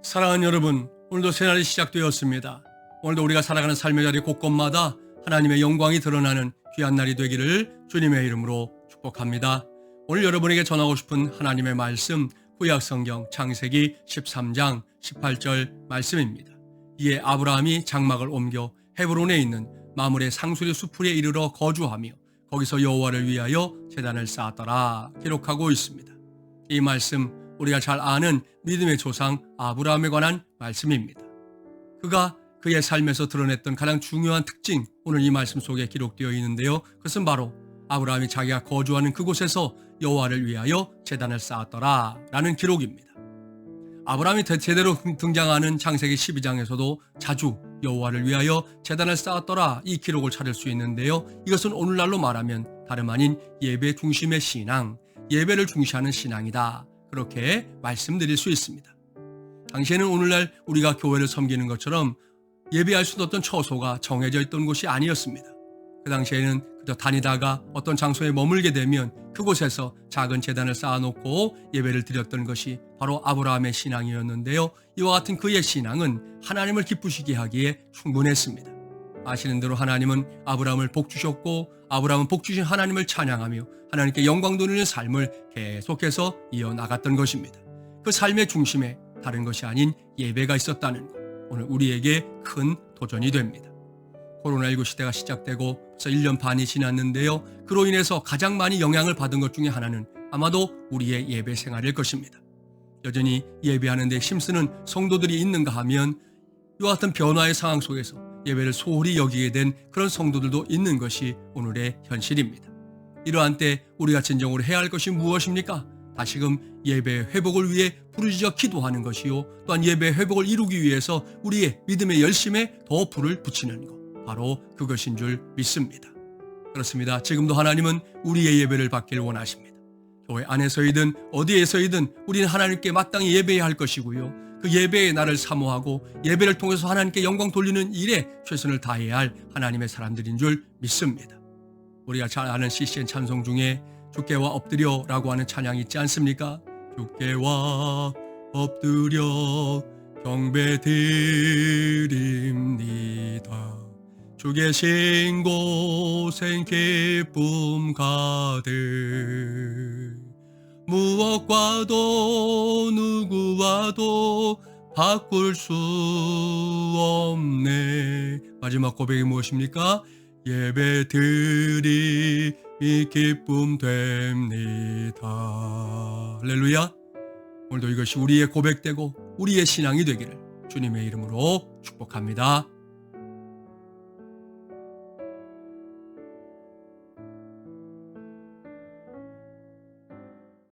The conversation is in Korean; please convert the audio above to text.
사랑하는 여러분, 오늘도 새날이 시작되었습니다. 오늘도 우리가 살아가는 삶의 자리 곳곳마다 하나님의 영광이 드러나는 귀한 날이 되기를 주님의 이름으로 축복합니다. 오늘 여러분에게 전하고 싶은 하나님의 말씀, 구약성경 창세기 13장 18절 말씀입니다. 이에 아브라함이 장막을 옮겨 헤브론에 있는 마므레 상수리 수풀에 이르러 거주하며 거기서 여호와를 위하여 제단을 쌓았더라 기록하고 있습니다. 이 말씀 우리가 잘 아는 믿음의 조상 아브라함에 관한 말씀입니다. 그가 그의 삶에서 드러냈던 가장 중요한 특징, 오늘 이 말씀 속에 기록되어 있는데요. 그것은 바로 아브라함이 자기가 거주하는 그곳에서 여호와를 위하여 제단을 쌓았더라 라는 기록입니다. 아브라함이 제대로 등장하는 창세기 12장에서도 자주 여호와를 위하여 제단을 쌓았더라 이 기록을 찾을 수 있는데요. 이것은 오늘날로 말하면 다름 아닌 예배 중심의 신앙, 예배를 중시하는 신앙이다. 그렇게 말씀드릴 수 있습니다. 당시에는 오늘날 우리가 교회를 섬기는 것처럼 예배할 수 없던 처소가 정해져 있던 곳이 아니었습니다. 그 당시에는 그저 다니다가 어떤 장소에 머물게 되면 그곳에서 작은 제단을 쌓아놓고 예배를 드렸던 것이 바로 아브라함의 신앙이었는데요. 이와 같은 그의 신앙은 하나님을 기쁘시게 하기에 충분했습니다. 아시는 대로 하나님은 아브라함을 복주셨고 아브라함은 복주신 하나님을 찬양하며 하나님께 영광 돌리는 삶을 계속해서 이어나갔던 것입니다. 그 삶의 중심에 다른 것이 아닌 예배가 있었다는 것, 오늘 우리에게 큰 도전이 됩니다. 코로나19 시대가 시작되고 벌써 1년 반이 지났는데요. 그로 인해서 가장 많이 영향을 받은 것 중에 하나는 아마도 우리의 예배 생활일 것입니다. 여전히 예배하는 데 힘쓰는 성도들이 있는가 하면 이와 같은 변화의 상황 속에서 예배를 소홀히 여기게 된 그런 성도들도 있는 것이 오늘의 현실입니다. 이러한 때 우리가 진정으로 해야 할 것이 무엇입니까? 다시금 예배 회복을 위해 부르짖어 기도하는 것이요, 또한 예배 회복을 이루기 위해서 우리의 믿음의 열심에 더 불을 붙이는 것, 바로 그것인 줄 믿습니다. 그렇습니다. 지금도 하나님은 우리의 예배를 받기를 원하십니다. 교회 안에서이든 어디에서이든 우리는 하나님께 마땅히 예배해야 할 것이고요, 그 예배의 날을 사모하고 예배를 통해서 하나님께 영광 돌리는 일에 최선을 다해야 할 하나님의 사람들인 줄 믿습니다. 우리가 잘 아는 CCN 찬송 중에 주께와 엎드려라고 하는 찬양이 있지 않습니까? 주께와 엎드려 경배드립니다. 주 계신 곳엔 기쁨 가득, 무엇과도 누구와도 바꿀 수 없네. 마지막 고백이 무엇입니까? 예배드림이 기쁨 됩니다. 할렐루야. 오늘도 이것이 우리의 고백되고 우리의 신앙이 되기를 주님의 이름으로 축복합니다.